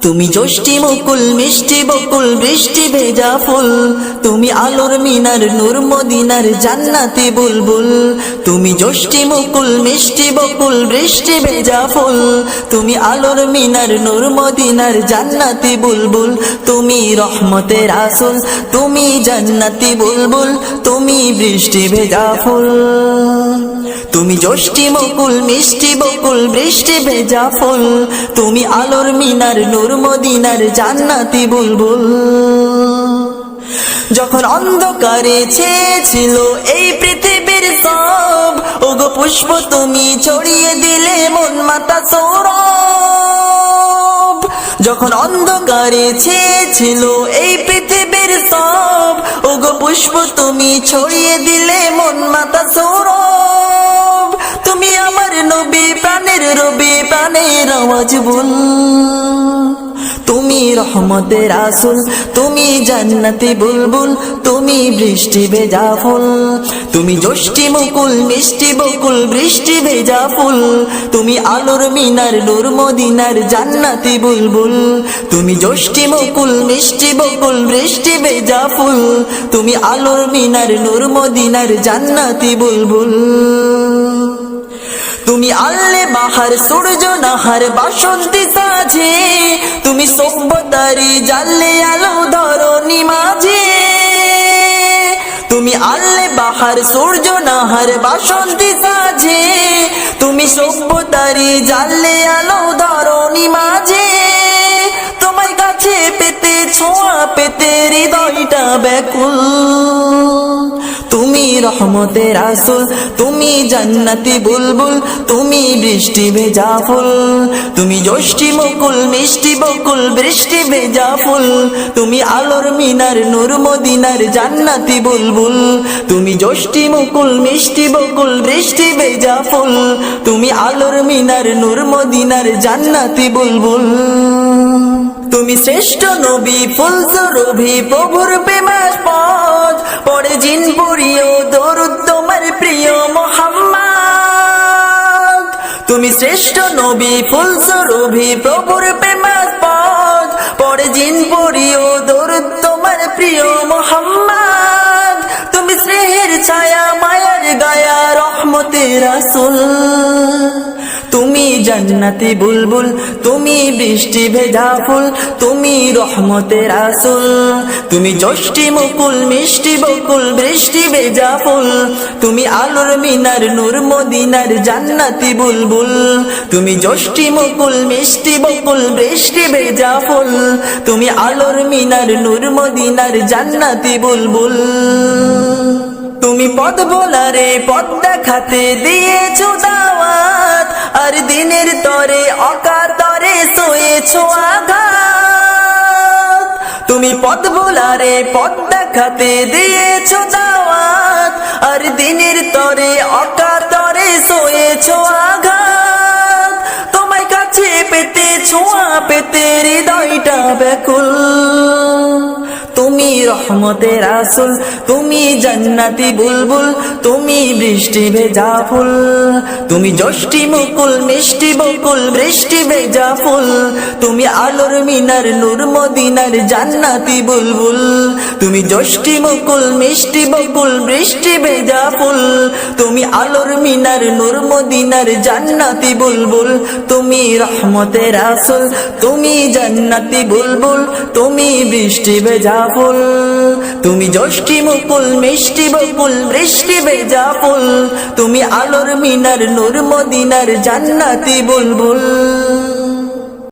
তুমি যষ্টি মুকুল মিষ্টি বকুল বৃষ্টি ভেজা ফুল, তুমি আলোর মিনার নূর মদিনার জান্নাতি বুলবুল। তুমি যষ্টি মুকুল মিষ্টি বকুল বৃষ্টি ভেজা ফুল, তুমি আলোর মিনার নূর মদিনার জান্নাতি বুলবুল। তুমি রহমতের আসল, তুমি জান্নাতি বুলবুল, তুমি বৃষ্টি ভেজা ফুল। তুমি যষ্টি মুকুল মিষ্টি বকুল বৃষ্টি ভেজা ফুল, তুমি আলোর মিনার নূর মদিনার জান্নাতি বুলবুল। যখন অন্ধকারে ছেয়েছিল এই পৃথিবীর সব, ওগো পুষ্প তুমি ছড়িয়ে দিলে মন মাতা সৌরভ। যখন অন্ধকারে ছেয়েছিল এই পৃথিবীর সব, ওগো পুষ্প তুমি ছড়িয়ে দিলে মন মাতা সৌরভ। তুমি আমার নবী প্রাণের রবি প্রাণের আওয়াজ বল, তুমি রহমতের আসল, তুমি জান্নাতি বুলবুল, তুমি বৃষ্টি ভেজা ফুল। তুমি যষ্টি মুকুল মিষ্টি বকুল বৃষ্টি ভেজা ফুল, তুমি আলোর মিনার নূর মদিনার জান্নাতি বুলবুল। তুমি যষ্টি মুকুল মিষ্টি বকুল বৃষ্টি ভেজা ফুল, তুমি আলোর মিনার নূর মদিনার জান্নাতি বুলবুল। তুমি আল্লে বাহার সূর্য নাহার বাসন্তী সাজে, তুমি সভ্যতারি জানলে আলো ধরণী মাঝে। তুমি আল্লে বাহার সূর্য নাহার বাসন্তী সাজে, তুমি সভ্যতারি জানলে আলো ধরণী মাঝে। তোমার কাছে পেতে ছোঁয়া পেতে হৃদয়টা ব্যাকুল, তুমি রহমতের আসল, তুমি জান্নাতি বুলবুল, তুমি বৃষ্টি ভেজা ফুল। তুমি যষ্টি মুকুল মিষ্টি বকুল বৃষ্টি ভেজা ফুল, তুমি আলোর মিনার নূর মদিনার জান্নাতি বুলবুল। তুমি যষ্টি মুকুল মিষ্টি বকুল বৃষ্টি ভেজা ফুল, তুমি আলোর মিনার নূর মদিনার জান্নাতি বুলবুল। তুমি শ্রেষ্ঠ নবী ফুল সুরভি প্রভুর প্রেমাস্পদ, পড়ে জিন পড়িও দরুদ তোমার প্রিয় মুহাম্মদ। তুমি শ্রেষ্ঠ নবী ফুল সুরভি প্রভুর প্রেমাস্পদ, পড়ে জিন পড়িও দরুদ তোমার প্রিয় মুহাম্মদ। তুমি স্নেহের ছায়া মায়ার গায়া রহমতের আসল, তুমি জান্নাতি বুলবুল, তুমি বৃষ্টি ভেজা ফুল, তুমি রহমতের আসল। তুমি যষ্টি মুকুল মিষ্টি বকুল বৃষ্টি ভেজা ফুল, তুমি আলোর মিনার নূর মদিনার জান্নাতি বুলবুল। তুমি যষ্টি মুকুল মিষ্টি বকুল বৃষ্টি ভেজা ফুল, তুমি আলোর মিনার নূর মদিনার জান্নাতি বুলবুল। তুমি পথ ভোলারে পথ দেখাতে দিয়েছো দাওয়াত, আর দিনের তরে অকাতরে সয়েছো আঘাত। তুমি পথ ভোলারে পথ দেখাতে দিয়েছো দাওয়াত, আর দিনের তরে অকাতরে সয়েছো আঘাত। তোমায় কাছে পেতে ছোঁয়া পেতে হৃদয়টা ব্যাকুল, তুমি রহমতের আসল, তুমি জান্নাতি বুলবুল, তুমি বৃষ্টি ভেজা ফুল। তুমি যষ্টি মুকুল মিষ্টি বকুল বৃষ্টি ভেজা ফুল, তুমি আলোর মিনার নূর মদিনার জান্নাতি বুলবুল। তুমি যষ্টি মুকুল মিষ্টি বকুল বৃষ্টি ভেজা ফুল, তুমি আলোর মিনার নূর মদিনার জান্নাতি বুলবুল। তুমি রহমতের আসল, তুমি জান্নাতি বুলবুল, তুমি বৃষ্টি ভেজা ফুল। তুমি যষ্টি মুকুল মিষ্টি বকুল বৃষ্টি ভেজা ফুল, তুমি আলোর মিনার নূর মদিনার জান্নাতি বুলবুল।